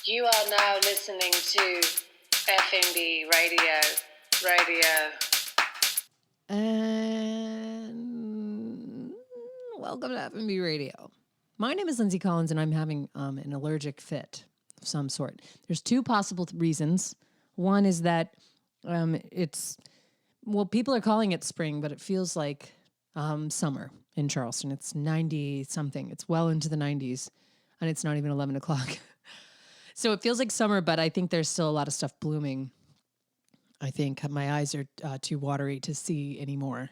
You are now listening to Effin Radio. And welcome to F&B Radio. My name is Lindsay Collins, and I'm having an allergic fit of some sort. There's two possible reasons. One is that people are calling it spring, but it feels like summer in Charleston. It's 90-something. It's well into the 90s, and it's not even 11 o'clock. So it feels like summer, but I think there's still a lot of stuff blooming. I think my eyes are too watery to see anymore.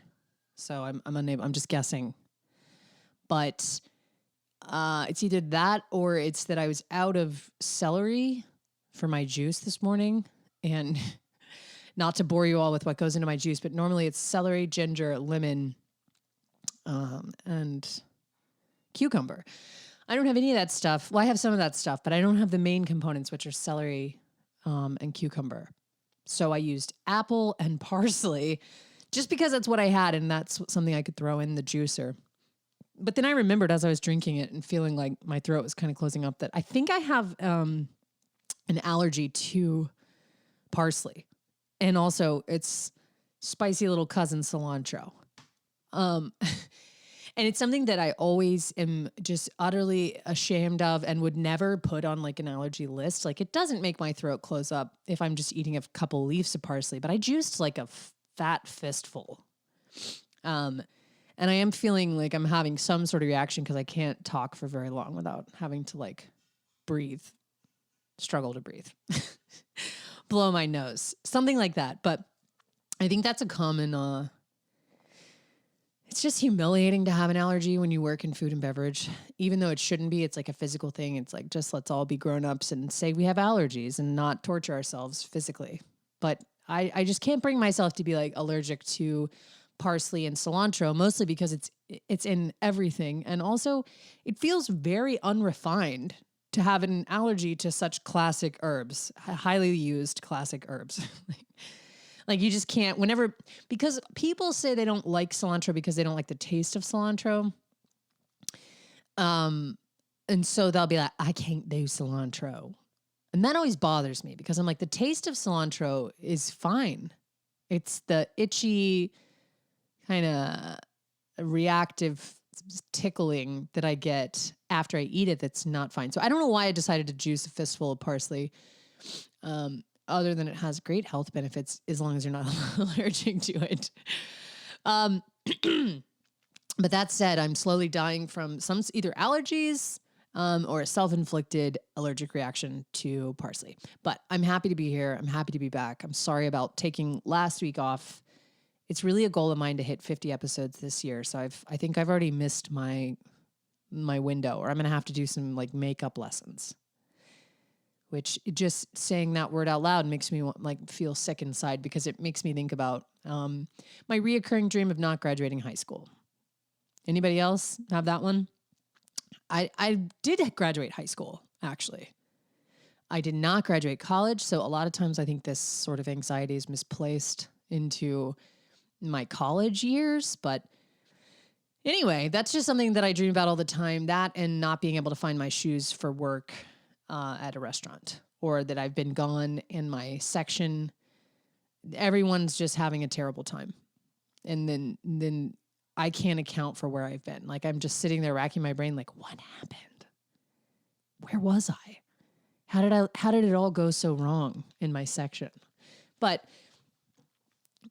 So I'm unable. I'm just guessing. But it's either that or it's that I was out of celery for my juice this morning. And not to bore you all with what goes into my juice, but normally it's celery, ginger, lemon, and cucumber. I don't have any of that stuff. Well, I have some of that stuff, but I don't have the main components, which are celery and cucumber. So I used apple and parsley just because that's what I had, and that's something I could throw in the juicer. But then I remembered as I was drinking it and feeling like my throat was kind of closing up that I think I have an allergy to parsley. And also its spicy little cousin cilantro. And it's something that I always am just utterly ashamed of and would never put on like an allergy list. Like it doesn't make my throat close up if I'm just eating a couple leaves of parsley, but I juiced like a fat fistful. And I am feeling like I'm having some sort of reaction because I can't talk for very long without having to like struggle to breathe, blow my nose, something like that. But I think that's a common, it's just humiliating to have an allergy when you work in food and beverage, even though it shouldn't be. It's like a physical thing. It's like, just let's all be grown-ups and say we have allergies and not torture ourselves physically. But I just can't bring myself to be like allergic to parsley and cilantro, mostly because it's in everything. And also it feels very unrefined to have an allergy to such classic herbs, highly used classic herbs. Like you just can't because people say they don't like cilantro because they don't like the taste of cilantro. And so they'll be like, I can't do cilantro. And that always bothers me because I'm like, the taste of cilantro is fine. It's the itchy kind of reactive tickling that I get after I eat it that's not fine. So I don't know why I decided to juice a fistful of parsley. Other than it has great health benefits as long as you're not allergic to it. But that said, I'm slowly dying from some either allergies or a self-inflicted allergic reaction to parsley. But I'm happy to be here. I'm happy to be back. I'm sorry about taking last week off. It's really a goal of mine to hit 50 episodes this year. So I think I've already missed my window, or I'm going to have to do some like makeup lessons. Which just saying that word out loud makes me feel sick inside because it makes me think about my reoccurring dream of not graduating high school. Anybody else have that one? I did graduate high school, actually. I did not graduate college, so a lot of times I think this sort of anxiety is misplaced into my college years. But anyway, that's just something that I dream about all the time. That and not being able to find my shoes for work at a restaurant, or that I've been gone in my section. Everyone's just having a terrible time. And then I can't account for where I've been. Like I'm just sitting there racking my brain like, what happened? Where was I? How did it all go so wrong in my section? But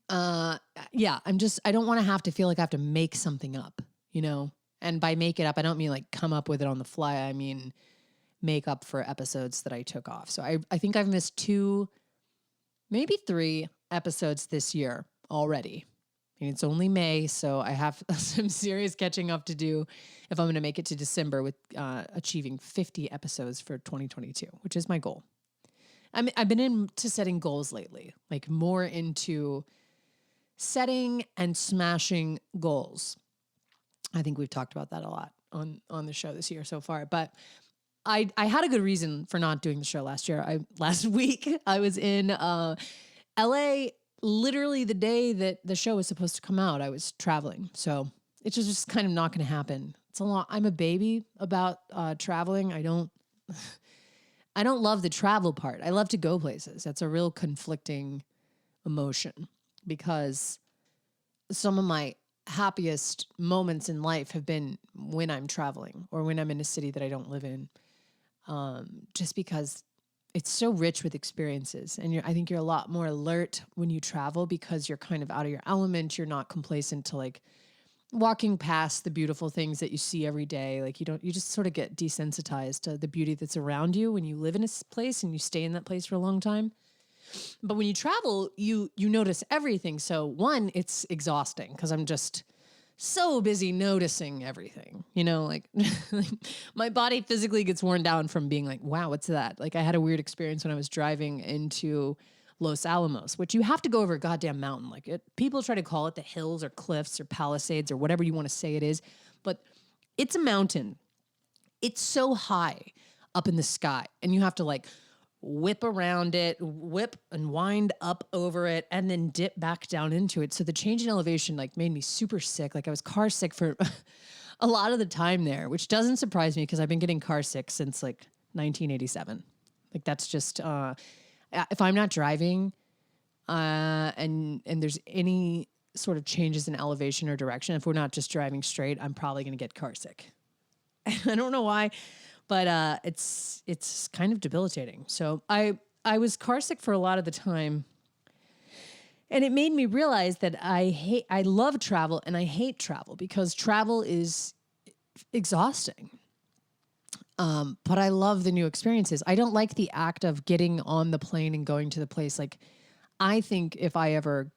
yeah, I don't want to have to feel like I have to make something up, you know? And by make it up, I don't mean like come up with it on the fly. I mean make up for episodes that I took off. So I think I've missed 2, maybe 3 episodes this year already. And it's only May, so I have some serious catching up to do if I'm going to make it to December with achieving 50 episodes for 2022, which is my goal. I've been into setting goals lately, like more into setting and smashing goals. I think we've talked about that a lot on the show this year so far, but I had a good reason for not doing the show last year. Last week I was in LA literally the day that the show was supposed to come out. I was traveling. So it's just kind of not going to happen. It's a lot. I'm a baby about traveling. I don't love the travel part. I love to go places. That's a real conflicting emotion because some of my happiest moments in life have been when I'm traveling or when I'm in a city that I don't live in. Just because it's so rich with experiences. And I think you're a lot more alert when you travel because you're kind of out of your element. You're not complacent to like walking past the beautiful things that you see every day. Like you just sort of get desensitized to the beauty that's around you when you live in a place and you stay in that place for a long time. But when you travel, you notice everything. So one, it's exhausting because I'm just so busy noticing everything, like my body physically gets worn down from being like, wow, what's that? Like I had a weird experience when I was driving into Los Alamos, which you have to go over a goddamn mountain. Like people try to call it the hills or cliffs or palisades or whatever you want to say it is, but it's a mountain. It's so high up in the sky and you have to like whip around it, whip and wind up over it, and then dip back down into it. So the change in elevation like made me super sick. Like I was car sick for a lot of the time there, which doesn't surprise me because I've been getting car sick since like 1987. Like that's just if I'm not driving and there's any sort of changes in elevation or direction, if we're not just driving straight, I'm probably going to get car sick. I don't know why. But it's kind of debilitating. So I was car sick for a lot of the time. And it made me realize that I love travel and I hate travel because travel is exhausting. But I love the new experiences. I don't like the act of getting on the plane and going to the place. Like, I think if I ever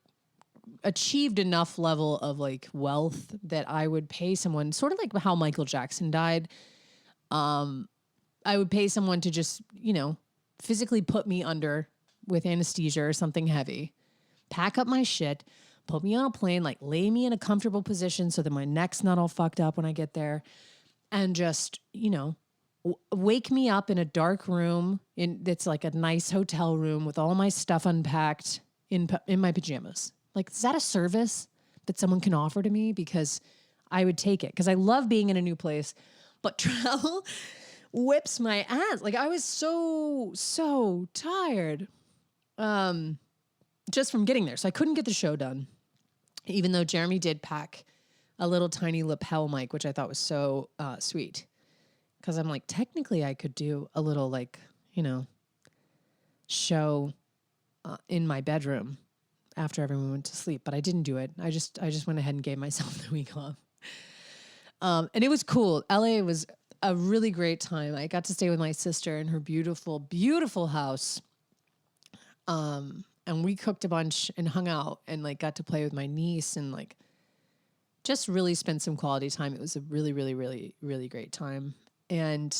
achieved enough level of like wealth that I would pay someone, sort of like how Michael Jackson died, I would pay someone to just, physically put me under with anesthesia or something heavy, pack up my shit, put me on a plane, like lay me in a comfortable position so that my neck's not all fucked up when I get there, and just, wake me up in a dark room that's like a nice hotel room with all my stuff unpacked in my pajamas. Like, is that a service that someone can offer to me? Because I would take it because I love being in a new place, but travel whips my ass. Like I was so tired just from getting there. So I couldn't get the show done, even though Jeremy did pack a little tiny lapel mic, which I thought was so sweet. Because I'm like, technically I could do a little like, show in my bedroom after everyone went to sleep, but I didn't do it. I just went ahead and gave myself the week off. And it was cool. LA was a really great time. I got to stay with my sister in her beautiful, beautiful house. And we cooked a bunch and hung out and like got to play with my niece and like just really spent some quality time. It was a really, really, really, really great time. And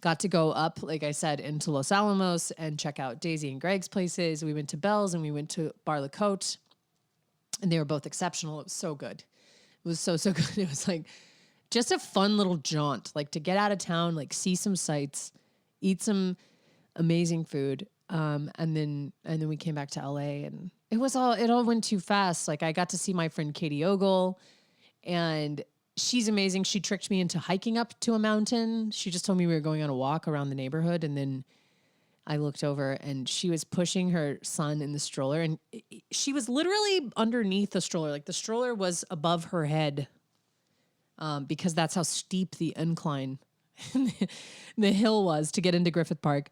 got to go up, like I said, into Los Alamos and check out Daisy and Greg's places. We went to Bell's and we went to Bar La Cote, and they were both exceptional. It was so good. It was so good. It was like just a fun little jaunt, like to get out of town, like see some sights, eat some amazing food. And then we came back to LA and it all went too fast. Like I got to see my friend Katie Ogle, and she's amazing. She tricked me into hiking up to a mountain. She just told me we were going on a walk around the neighborhood. And then I looked over and she was pushing her son in the stroller, and she was literally underneath the stroller. Like the stroller was above her head, because that's how steep the incline the hill was to get into Griffith Park.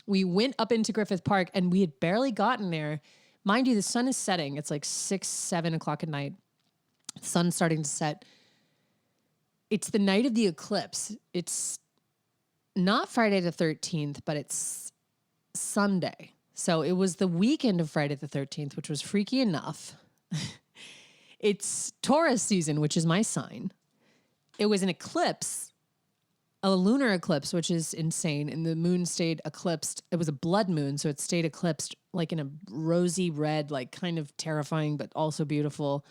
We went up into Griffith Park and we had barely gotten there. Mind you, the sun is setting. It's like 6, 7 o'clock at night. The sun's starting to set. It's the night of the eclipse. It's not Friday the 13th, but it's Sunday. So it was the weekend of Friday the 13th, which was freaky enough. It's Taurus season, which is my sign. It was an eclipse, a lunar eclipse, which is insane. And the moon stayed eclipsed. It was a blood moon, so it stayed eclipsed like in a rosy red, like kind of terrifying, but also beautiful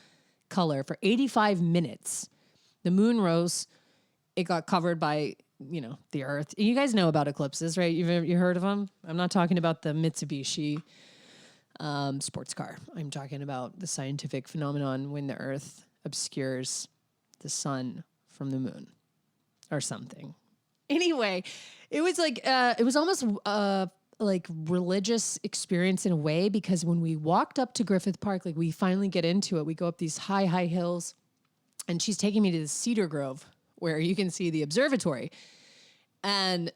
color for 85 minutes. The moon rose. It got covered by, the earth. You guys know about eclipses, right? You heard of them? I'm not talking about the Mitsubishi sports car. I'm talking about the scientific phenomenon when the earth obscures the sun from the moon or something. Anyway, it was like it was almost like religious experience in a way, because when we walked up to Griffith Park, like we finally get into it, we go up these high hills, and she's taking me to the Cedar Grove where you can see the observatory. And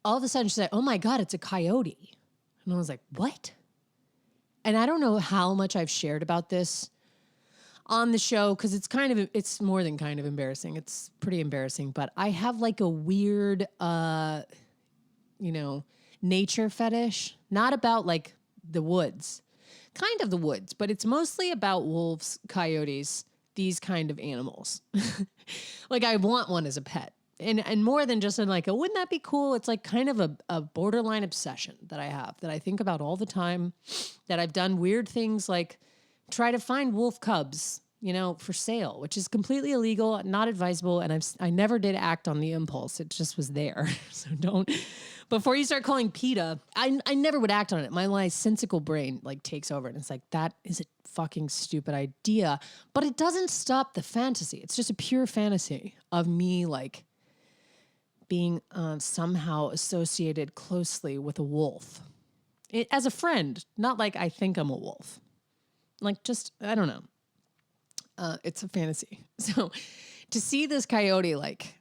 all of a sudden she's like, "Oh my God, it's a coyote." And I was like, "What?" And I don't know how much I've shared about this on the show, because it's more than kind of embarrassing. It's pretty embarrassing, but I have like a weird, nature fetish, not about like the woods, kind of the woods, but it's mostly about wolves, coyotes, these kind of animals. Like I want one as a pet. And more than just in like, wouldn't that be cool? It's like kind of a borderline obsession that I have, that I think about all the time, that I've done weird things like try to find wolf cubs, for sale, which is completely illegal, not advisable. And I never did act on the impulse. It just was there. So don't, before you start calling PETA, I never would act on it. My licensical brain like takes over and it's like, that is a fucking stupid idea, but it doesn't stop the fantasy. It's just a pure fantasy of me like being somehow associated closely with a wolf. As a friend, not like I think I'm a wolf. Like just, I don't know. It's a fantasy. So to see this coyote like,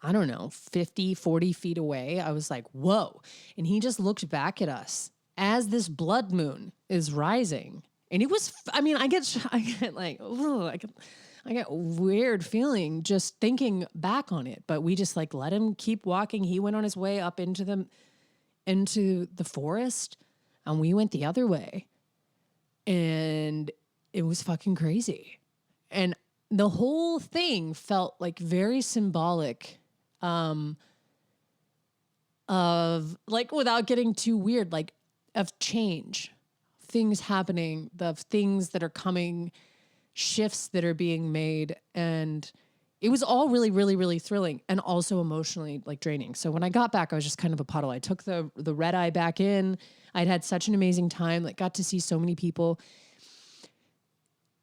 I don't know, 50, 40 feet away, I was like, whoa. And he just looked back at us as this blood moon is rising. And it was, I get like, ooh, I get a weird feeling just thinking back on it, but we just like let him keep walking. He went on his way up into the forest, and we went the other way, and it was fucking crazy. And the whole thing felt like very symbolic, of like, without getting too weird, like of change, things happening, the things that are coming, shifts that are being made. And it was all really, really, really thrilling and also emotionally like draining. So when I got back, I was just kind of a puddle. I took the red eye back in. I'd had such an amazing time, like got to see so many people.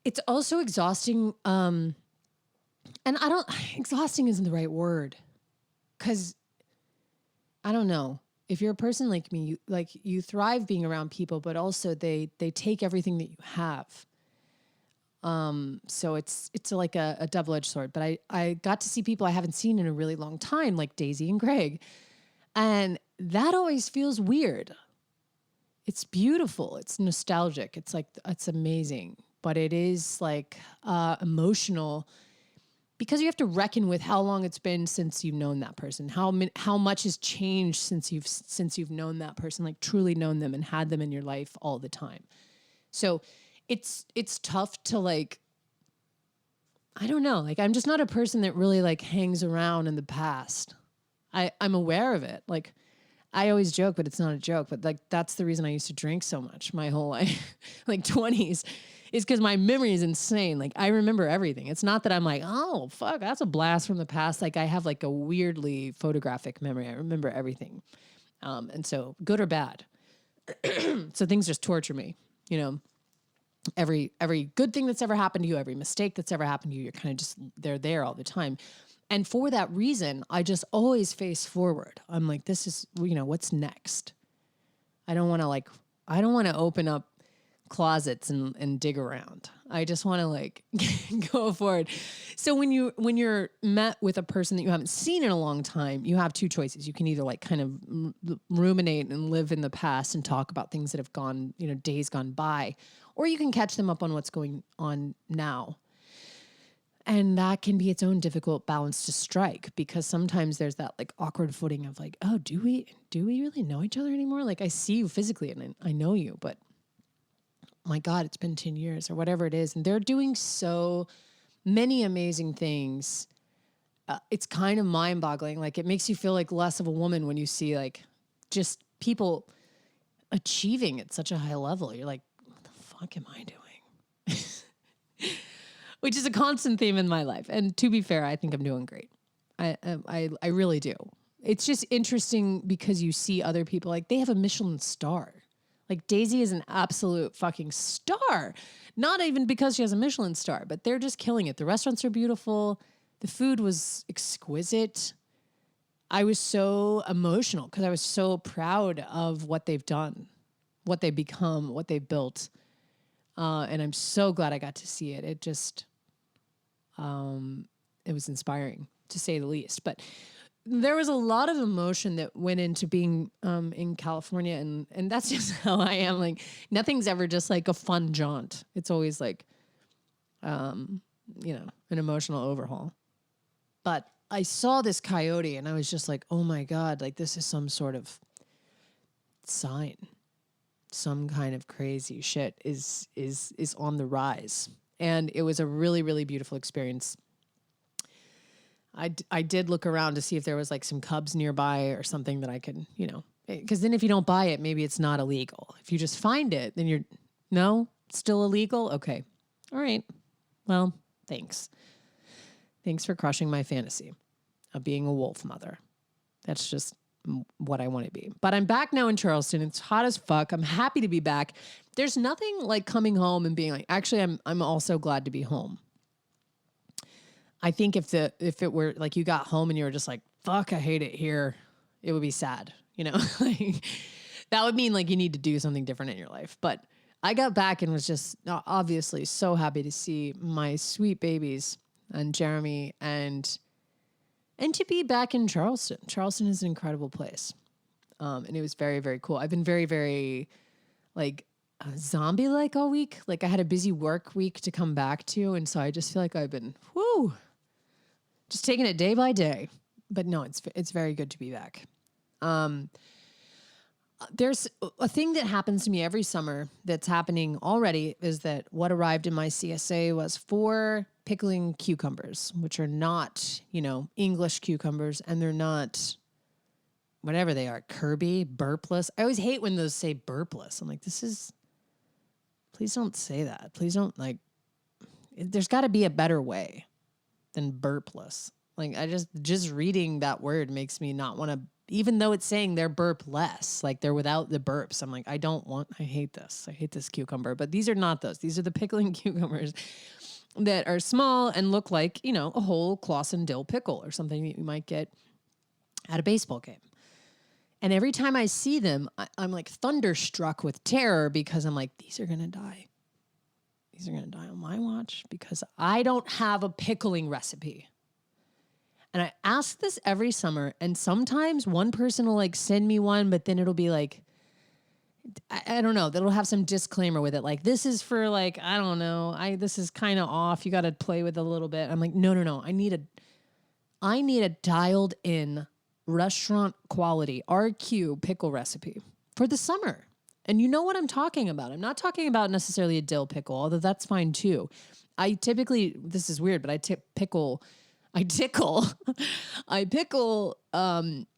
It's also exhausting. And exhausting isn't the right word, because I don't know. If you're a person like me, you thrive being around people, but also they take everything that you have. So it's like a double-edged sword, but I got to see people I haven't seen in a really long time, like Daisy and Greg. And that always feels weird. It's beautiful. It's nostalgic. It's like, it's amazing, but it is like, emotional, because you have to reckon with how long it's been since you've known that person, how much has changed since you've known that person, like truly known them and had them in your life all the time. So it's tough to like, I don't know, like I'm just not a person that really like hangs around in the past. I'm aware of it. Like I always joke, but it's not a joke, but like that's the reason I used to drink so much my whole life, like 20s, is because my memory is insane. Like I remember everything. It's not that I'm like, oh fuck, that's a blast from the past. Like I have like a weirdly photographic memory. I remember everything. And so good or bad. So things just torture me, every good thing that's ever happened to you, every mistake that's ever happened to you, you're kind of just, they're there all the time. And for that reason, I just always face forward. I'm like, this is, what's next? I don't want to open up closets and dig around. I just want to like go forward. So when you're met with a person that you haven't seen in a long time, you have two choices. You can either like kind of ruminate and live in the past and talk about things that have gone, days gone by, or you can catch them up on what's going on now. And that can be its own difficult balance to strike, because sometimes there's that like awkward footing of like, oh, do we really know each other anymore? Like I see you physically and I know you, but my God, it's been 10 years or whatever it is. And they're doing so many amazing things. It's kind of mind boggling. Like it makes you feel like less of a woman when you see like just people achieving at such a high level. You're like, what the fuck am I doing? Which is a constant theme in my life. And to be fair, I think I'm doing great. I really do. It's just interesting because you see other people, like they have a Michelin star. Like Daisy is an absolute fucking star. Not even because she has a Michelin star, but they're just killing it. The restaurants are beautiful. The food was exquisite. I was so emotional because I was so proud of what they've done, what they've become, what they've built. And I'm so glad I got to see it. It just, it was inspiring to say the least. But there was a lot of emotion that went into being in California, and that's just how I am. Like nothing's ever just like a fun jaunt. It's always like, an emotional overhaul. But I saw this coyote, and I was just like, oh my God, like this is some sort of sign. Some kind of crazy shit is on the rise, and it was a really, really beautiful experience. I did look around to see if there was like some cubs nearby or something that I could, because then if you don't buy it, maybe it's not illegal. If you just find it, then still illegal. Okay. All right. Well, thanks. Thanks for crushing my fantasy of being a wolf mother. That's just what I want to be. But I'm back now in Charleston. It's hot as fuck. I'm happy to be back. There's nothing like coming home and being like, actually, I'm also glad to be home. I think if it were like you got home and you were just like, fuck, I hate it here, it would be sad, like, that would mean like you need to do something different in your life. But I got back and was just obviously so happy to see my sweet babies and Jeremy and to be back in Charleston. Charleston is an incredible place. And it was very, very cool. I've been very, very like zombie-like all week. Like I had a busy work week to come back to. And so I just feel like I've been, just taking it day by day. But no, it's very good to be back. There's a thing that happens to me every summer that's happening already is that what arrived in my CSA was 4 pickling cucumbers, which are not, English cucumbers, and they're not whatever they are, Kirby, burpless. I always hate when those say burpless. I'm like, please don't say that. Please don't there's got to be a better way than burpless. Like I just reading that word makes me not want to, even though it's saying they're burpless, like they're without the burps. I'm like, I hate this. I hate this cucumber, but these are not those. These are the pickling cucumbers that are small and look like, a whole Clausen dill pickle or something that you might get at a baseball game. And every time I see them, I'm like thunderstruck with terror because I'm like, these are going to die. These are going to die on my watch because I don't have a pickling recipe. And I ask this every summer, and sometimes one person will like send me one, but then it'll be like, I don't know, that'll have some disclaimer with it. Like, this is for like, I don't know, this is kind of off. You got to play with it a little bit. I'm like, no. I need a dialed in restaurant quality RQ pickle recipe for the summer. And you know what I'm talking about. I'm not talking about necessarily a dill pickle, although that's fine too. I typically, this is weird, but I pickle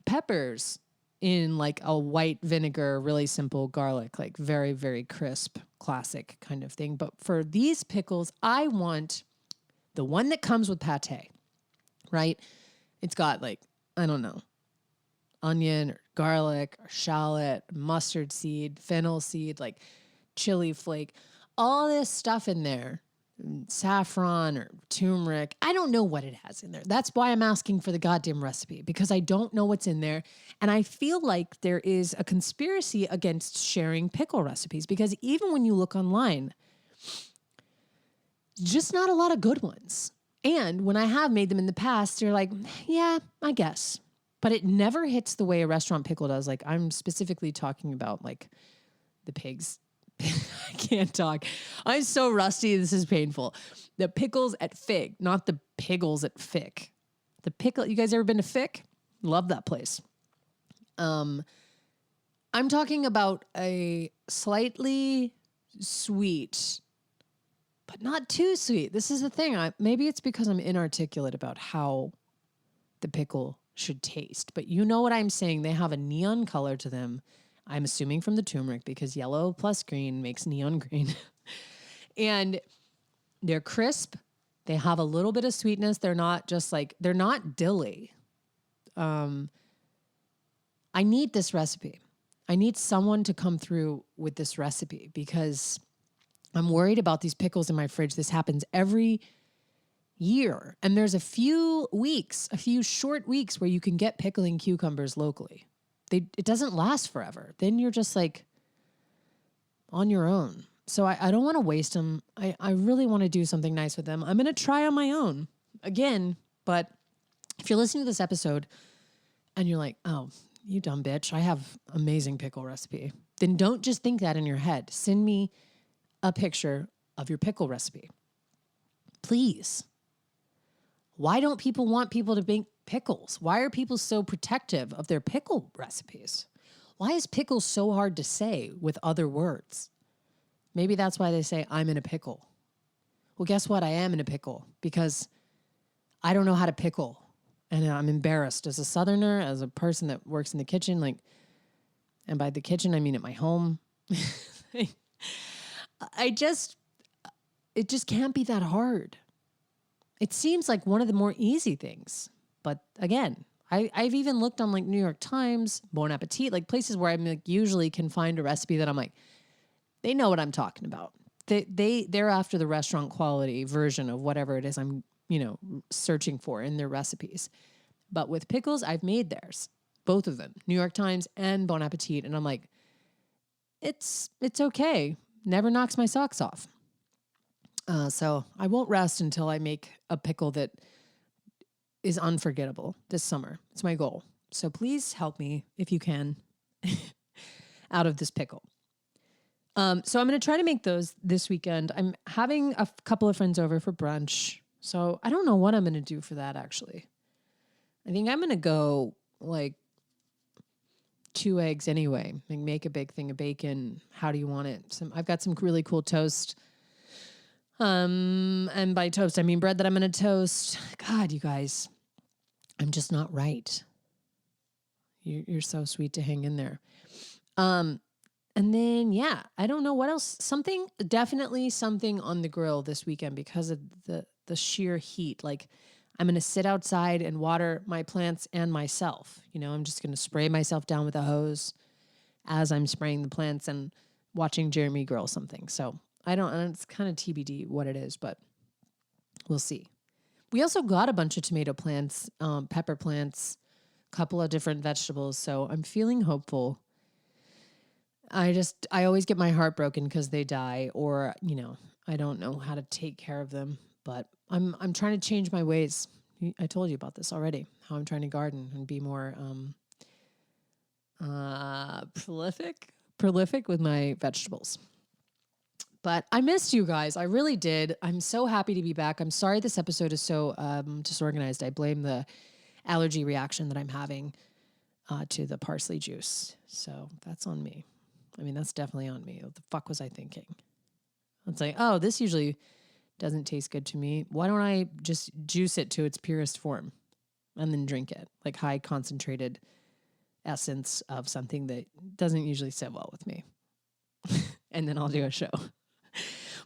peppers in like a white vinegar, really simple garlic, like very, very crisp, classic kind of thing. But for these pickles, I want the one that comes with pate, right? It's got like, I don't know, onion or garlic or shallot, mustard seed, fennel seed, like chili flake, all this stuff in there, saffron or turmeric. I don't know what it has in there. That's why I'm asking for the goddamn recipe, because I don't know what's in there. And I feel like there is a conspiracy against sharing pickle recipes, because even when you look online, just not a lot of good ones. And when I have made them in the past, they're like, yeah, I guess. But it never hits the way a restaurant pickle does. Like, I'm specifically talking about like the pigs. I can't talk. I'm so rusty. This is painful. The pickles at Fig, not the pickles at Fick. The pickle. You guys ever been to Fick? Love that place. I'm talking about a slightly sweet, but not too sweet. This is the thing. Maybe it's because I'm inarticulate about how the pickle should taste, but you know what I'm saying. They have a neon color to them. I'm assuming from the turmeric, because yellow plus green makes neon green. And they're crisp. They have a little bit of sweetness. They're not dilly. I need this recipe. I need someone to come through with this recipe, because I'm worried about these pickles in my fridge. This happens every year. And there's a few short weeks where you can get pickling cucumbers locally. It doesn't last forever. Then you're just like on your own. So I don't want to waste them. I really want to do something nice with them. I'm going to try on my own again. But if you're listening to this episode and you're like, oh, you dumb bitch, I have amazing pickle recipe, then don't just think that in your head. Send me a picture of your pickle recipe. Please. Why don't people want people to make pickles? Why are people so protective of their pickle recipes? Why is pickle so hard to say with other words? Maybe that's why they say, I'm in a pickle. Well, guess what? I am in a pickle because I don't know how to pickle. And I'm embarrassed as a Southerner, as a person that works in the kitchen, like, and by the kitchen, I mean at my home. It just can't be that hard. It seems like one of the more easy things. But again, I've even looked on like New York Times, Bon Appetit, like places where I'm like usually can find a recipe that I'm like, they know what I'm talking about. They're after the restaurant quality version of whatever it is I'm, searching for in their recipes. But with pickles, I've made theirs, both of them, New York Times and Bon Appetit. And I'm like, it's okay. Never knocks my socks off. So I won't rest until I make a pickle that is unforgettable this summer. It's my goal. So please help me if you can out of this pickle. So I'm going to try to make those this weekend. I'm having a couple of friends over for brunch. So I don't know what I'm going to do for that, actually. I think I'm going to go like 2 eggs anyway. Make a big thing of bacon. How do you want it? I've got some really cool toast. And by toast, I mean bread that I'm going to toast. God, you guys, I'm just not right. You're so sweet to hang in there. And then, yeah, I don't know what else. Definitely something on the grill this weekend because of the sheer heat. Like, I'm going to sit outside and water my plants and myself. I'm just going to spray myself down with a hose as I'm spraying the plants and watching Jeremy grill something. So it's kind of TBD what it is, but we'll see. We also got a bunch of tomato plants, pepper plants, a couple of different vegetables. So I'm feeling hopeful. I always get my heart broken because they die or, I don't know how to take care of them, but I'm trying to change my ways. I told you about this already, how I'm trying to garden and be more, prolific with my vegetables. But I missed you guys. I really did. I'm so happy to be back. I'm sorry this episode is so disorganized. I blame the allergy reaction that I'm having to the parsley juice. So that's on me. I mean, that's definitely on me. What the fuck was I thinking? It's like, oh, this usually doesn't taste good to me. Why don't I just juice it to its purest form and then drink it? Like high concentrated essence of something that doesn't usually sit well with me. And then I'll do a show.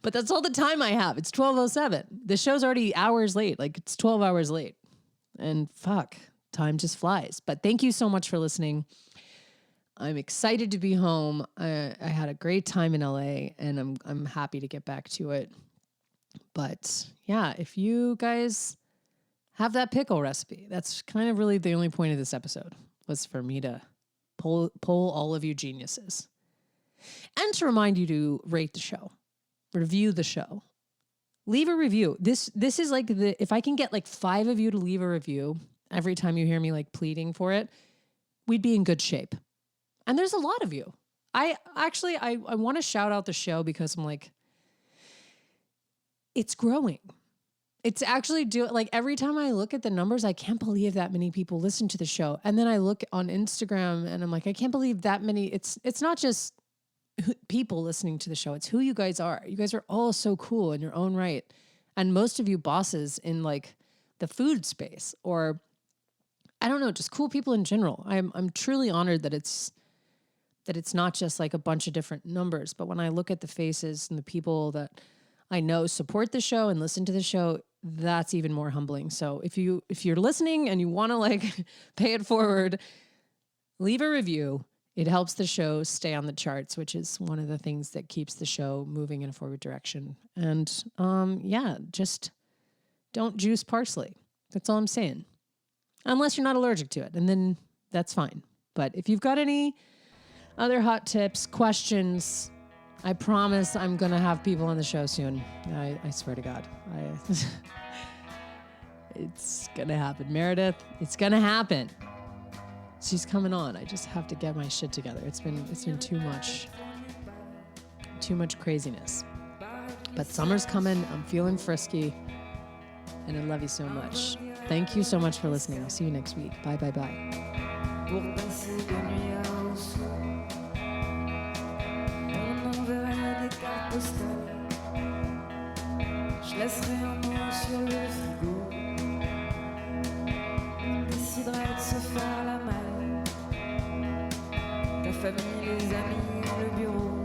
But that's all the time I have. It's 12:07. The show's already hours late. Like it's 12 hours late. And fuck, time just flies. But thank you so much for listening. I'm excited to be home. I had a great time in LA and I'm happy to get back to it. But yeah, if you guys have that pickle recipe, that's kind of really the only point of this episode was for me to pull all of you geniuses. And to remind you to rate the show, review the show, leave a review. This is like if I can get like 5 of you to leave a review every time you hear me like pleading for it, we'd be in good shape. And there's a lot of you. I want to shout out the show because I'm like, it's growing. It's actually like every time I look at the numbers, I can't believe that many people listen to the show. And then I look on Instagram and I'm like, I can't believe that many. It's not just people listening to the show. It's who you guys are. You guys are all so cool in your own right. And most of you bosses in like the food space or I don't know, just cool people in general. I'm truly honored that it's not just like a bunch of different numbers, but when I look at the faces and the people that I know support the show and listen to the show, that's even more humbling. So if you're listening and you want to like pay it forward, leave a review. It helps the show stay on the charts, which is one of the things that keeps the show moving in a forward direction. And yeah, just don't juice parsley. That's all I'm saying. Unless you're not allergic to it, and then that's fine. But if you've got any other hot tips, questions, I promise I'm going to have people on the show soon. I swear to God. It's going to happen. Meredith, it's going to happen. She's coming on. I just have to get my shit together. It's been too much craziness. But summer's coming. I'm feeling frisky. And I love you so much. Thank you so much for listening. I'll see you next week. Bye, bye, bye. Pour passer des nuits à Rousseau, on enverrait des cartes postales. Je laisserai un mot sur le frigo. On déciderait de se faire la malle. Ta famille, les amis, le bureau.